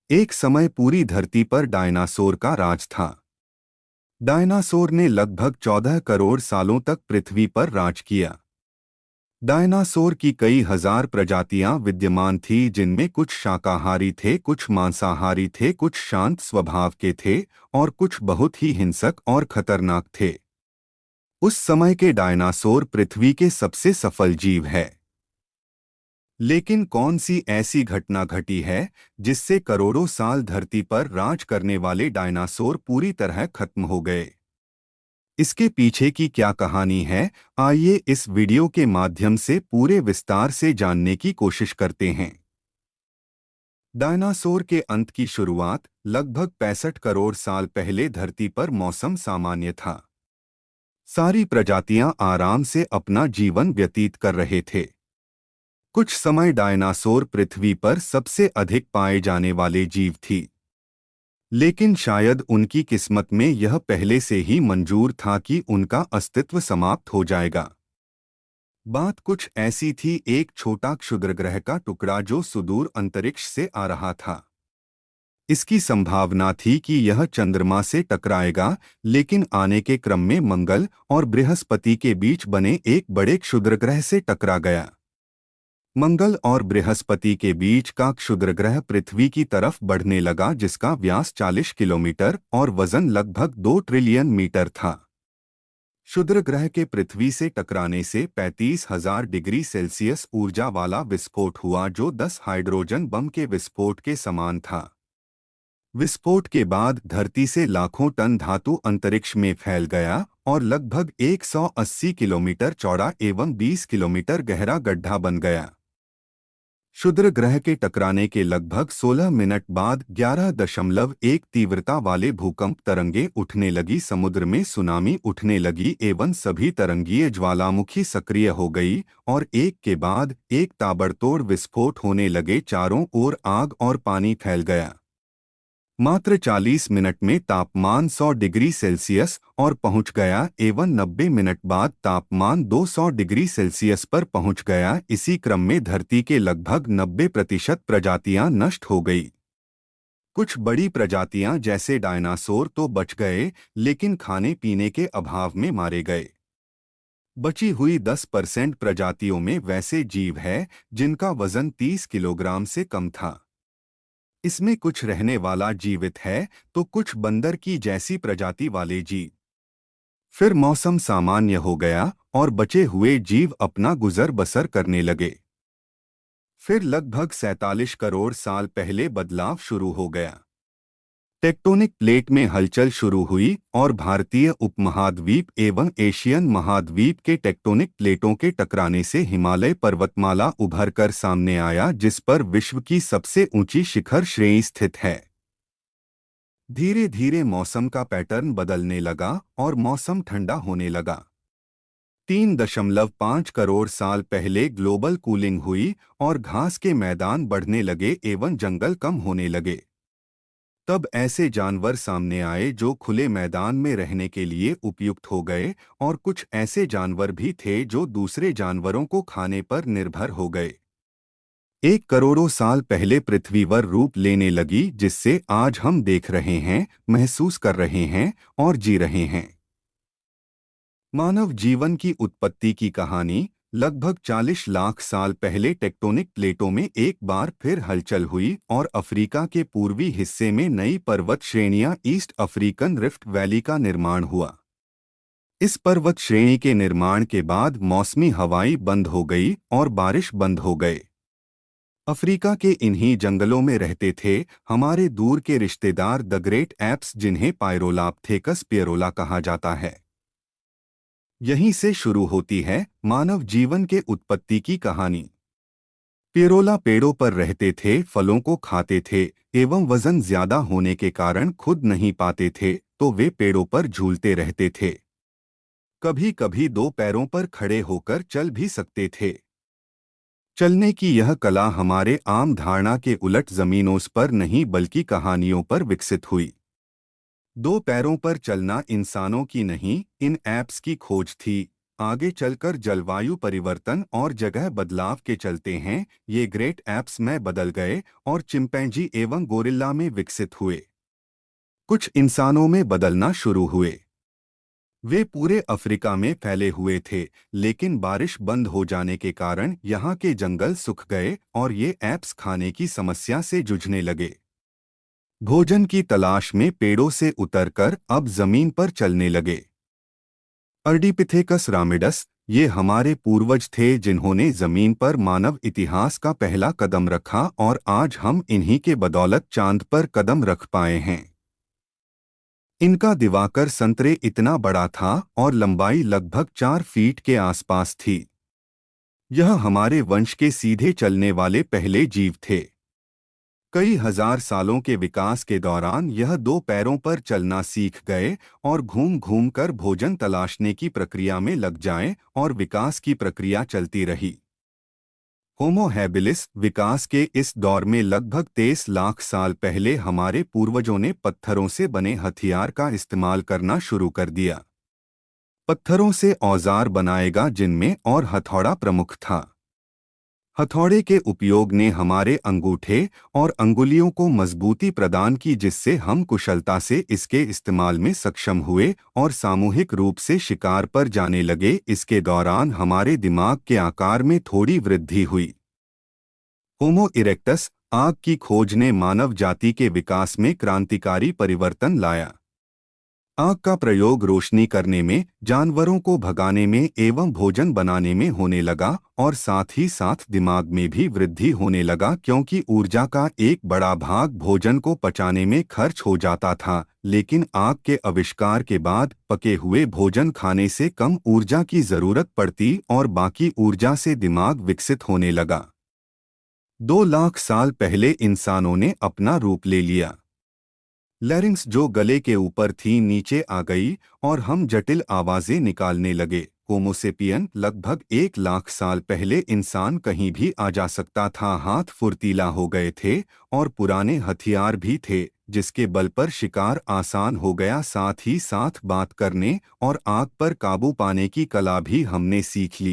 एक समय पूरी धरती पर डायनासोर का राज था। डायनासोर ने लगभग 14 करोड़ सालों तक पृथ्वी पर राज किया। डायनासोर की कई हजार प्रजातियां विद्यमान थी, जिनमें कुछ शाकाहारी थे, कुछ मांसाहारी थे, कुछ शांत स्वभाव के थे और कुछ बहुत ही हिंसक और खतरनाक थे। उस समय के डायनासोर पृथ्वी के सबसे सफल जीव है। लेकिन कौन सी ऐसी घटना घटी है जिससे करोड़ों साल धरती पर राज करने वाले डायनासोर पूरी तरह खत्म हो गए? इसके पीछे की क्या कहानी है, आइए इस वीडियो के माध्यम से पूरे विस्तार से जानने की कोशिश करते हैं। डायनासोर के अंत की शुरुआत लगभग 65 करोड़ साल पहले धरती पर मौसम सामान्य था। सारी प्रजातियां आराम से अपना जीवन व्यतीत कर रहे थे। कुछ समय डायनासोर पृथ्वी पर सबसे अधिक पाए जाने वाले जीव थी, लेकिन शायद उनकी किस्मत में यह पहले से ही मंजूर था कि उनका अस्तित्व समाप्त हो जाएगा। बात कुछ ऐसी थी, एक छोटा क्षुद्रग्रह का टुकड़ा जो सुदूर अंतरिक्ष से आ रहा था। इसकी संभावना थी कि यह चंद्रमा से टकराएगा, लेकिन आने के क्रम में मंगल और बृहस्पति के बीच बने एक बड़े क्षुद्रग्रह से टकरा गया। मंगल और बृहस्पति के बीच का क्षुद्रग्रह पृथ्वी की तरफ बढ़ने लगा, जिसका व्यास 40 किलोमीटर और वजन लगभग 2 ट्रिलियन मीटर था। क्षुद्रग्रह के पृथ्वी से टकराने से 35,000 डिग्री सेल्सियस ऊर्जा वाला विस्फोट हुआ, जो 10 हाइड्रोजन बम के विस्फोट के समान था। विस्फोट के बाद धरती से लाखों टन धातु अंतरिक्ष में फैल गया और लगभग 180 किलोमीटर चौड़ा एवं 20 किलोमीटर गहरा गड्ढा बन गया। क्षुद्र ग्रह के टकराने के लगभग 16 मिनट बाद 11.1 तीव्रता वाले भूकंप तरंगे उठने लगी, समुद्र में सुनामी उठने लगी एवं सभी तरंगीय ज्वालामुखी सक्रिय हो गई और एक के बाद एक ताबड़तोड़ विस्फोट होने लगे। चारों ओर आग और पानी फैल गया। मात्र 40 मिनट में तापमान 100 डिग्री सेल्सियस और पहुंच गया एवं 90 मिनट बाद तापमान 200 डिग्री सेल्सियस पर पहुंच गया। इसी क्रम में धरती के लगभग 90% प्रजातियां नष्ट हो गई। कुछ बड़ी प्रजातियां जैसे डायनासोर तो बच गए, लेकिन खाने पीने के अभाव में मारे गए। बची हुई 10% प्रजातियों में वैसे जीव है जिनका वजन 30 किलोग्राम से कम था। इसमें कुछ रहने वाला जीवित है तो कुछ बंदर की जैसी प्रजाति वाले जीव। फिर मौसम सामान्य हो गया और बचे हुए जीव अपना गुजर बसर करने लगे। फिर लगभग 47 करोड़ साल पहले बदलाव शुरू हो गया। टेक्टोनिक प्लेट में हलचल शुरू हुई और भारतीय उपमहाद्वीप एवं एशियन महाद्वीप के टेक्टोनिक प्लेटों के टकराने से हिमालय पर्वतमाला उभर कर सामने आया, जिस पर विश्व की सबसे ऊंची शिखर श्रेणी स्थित है। धीरे धीरे मौसम का पैटर्न बदलने लगा और मौसम ठंडा होने लगा। 3.5 करोड़ साल पहले ग्लोबल कूलिंग हुई और घास के मैदान बढ़ने लगे एवं जंगल कम होने लगे। तब ऐसे जानवर सामने आए जो खुले मैदान में रहने के लिए उपयुक्त हो गए और कुछ ऐसे जानवर भी थे जो दूसरे जानवरों को खाने पर निर्भर हो गए। 1 करोड़ साल पहले पृथ्वी वर रूप लेने लगी, जिससे आज हम देख रहे हैं, महसूस कर रहे हैं और जी रहे हैं। मानव जीवन की उत्पत्ति की कहानी लगभग 40 लाख साल पहले टेक्टोनिक प्लेटों में एक बार फिर हलचल हुई और अफ्रीका के पूर्वी हिस्से में नई पर्वत श्रेणियां ईस्ट अफ्रीकन रिफ्ट वैली का निर्माण हुआ। इस पर्वत श्रेणी के निर्माण के बाद मौसमी हवाएं बंद हो गई और बारिश बंद हो गए। अफ्रीका के इन्हीं जंगलों में रहते थे हमारे दूर के रिश्तेदार द ग्रेट एप्स, जिन्हें पायरोलाप्थेकस पियरोला कहा जाता है। यहीं से शुरू होती है मानव जीवन के उत्पत्ति की कहानी। पियरोला पेड़ों पर रहते थे, फलों को खाते थे एवं वजन ज्यादा होने के कारण खुद नहीं पाते थे तो वे पेड़ों पर झूलते रहते थे। कभी कभी 2 पैरों पर खड़े होकर चल भी सकते थे। चलने की यह कला हमारे आम धारणा के उलट जमीनों पर नहीं बल्कि कहानियों पर विकसित हुई। 2 पैरों पर चलना इंसानों की नहीं, इन एप्स की खोज थी। आगे चलकर जलवायु परिवर्तन और जगह बदलाव के चलते हैं ये ग्रेट एप्स में बदल गए और चिंपैंजी एवं गोरिल्ला में विकसित हुए। कुछ इंसानों में बदलना शुरू हुए। वे पूरे अफ्रीका में फैले हुए थे, लेकिन बारिश बंद हो जाने के कारण यहाँ के जंगल सूख गए और ये एप्स खाने की समस्या से जूझने लगे। भोजन की तलाश में पेड़ों से उतरकर अब जमीन पर चलने लगे। अर्डिपिथेकस रामिडस, ये हमारे पूर्वज थे जिन्होंने जमीन पर मानव इतिहास का पहला कदम रखा और आज हम इन्हीं के बदौलत चांद पर कदम रख पाए हैं। इनका दिवाकर संतरे इतना बड़ा था और लंबाई लगभग 4 फीट के आसपास थी। यह हमारे वंश के सीधे चलने वाले पहले जीव थे। कई हजार सालों के विकास के दौरान यह 2 पैरों पर चलना सीख गए और घूम घूम कर भोजन तलाशने की प्रक्रिया में लग जाएं और विकास की प्रक्रिया चलती रही। होमो हैबिलिस विकास के इस दौर में लगभग 23 लाख साल पहले हमारे पूर्वजों ने पत्थरों से बने हथियार का इस्तेमाल करना शुरू कर दिया। पत्थरों से औजार बनाएगा जिनमें और हथौड़ा प्रमुख था। हथौड़े के उपयोग ने हमारे अंगूठे और अंगुलियों को मजबूती प्रदान की जिससे हम कुशलता से इसके इस्तेमाल में सक्षम हुए और सामूहिक रूप से शिकार पर जाने लगे। इसके दौरान हमारे दिमाग के आकार में थोड़ी वृद्धि हुई। होमो इरेक्टस आग की खोज ने मानव जाति के विकास में क्रांतिकारी परिवर्तन लाया। आग का प्रयोग रोशनी करने में, जानवरों को भगाने में एवं भोजन बनाने में होने लगा और साथ ही साथ दिमाग में भी वृद्धि होने लगा क्योंकि ऊर्जा का एक बड़ा भाग भोजन को पचाने में खर्च हो जाता था। लेकिन आग के आविष्कार के बाद पके हुए भोजन खाने से कम ऊर्जा की जरूरत पड़ती और बाकी ऊर्जा से दिमाग विकसित होने लगा। 2 लाख साल पहले इंसानों ने अपना रूप ले लिया। लैरिंग्स जो गले के ऊपर थी नीचे आ गई और हम जटिल आवाजें निकालने लगे। होमोसेपियन लगभग 1 लाख साल पहले इंसान कहीं भी आ जा सकता था। हाथ फुर्तीला हो गए थे और पुराने हथियार भी थे जिसके बल पर शिकार आसान हो गया। साथ ही साथ बात करने और आग पर काबू पाने की कला भी हमने सीख ली।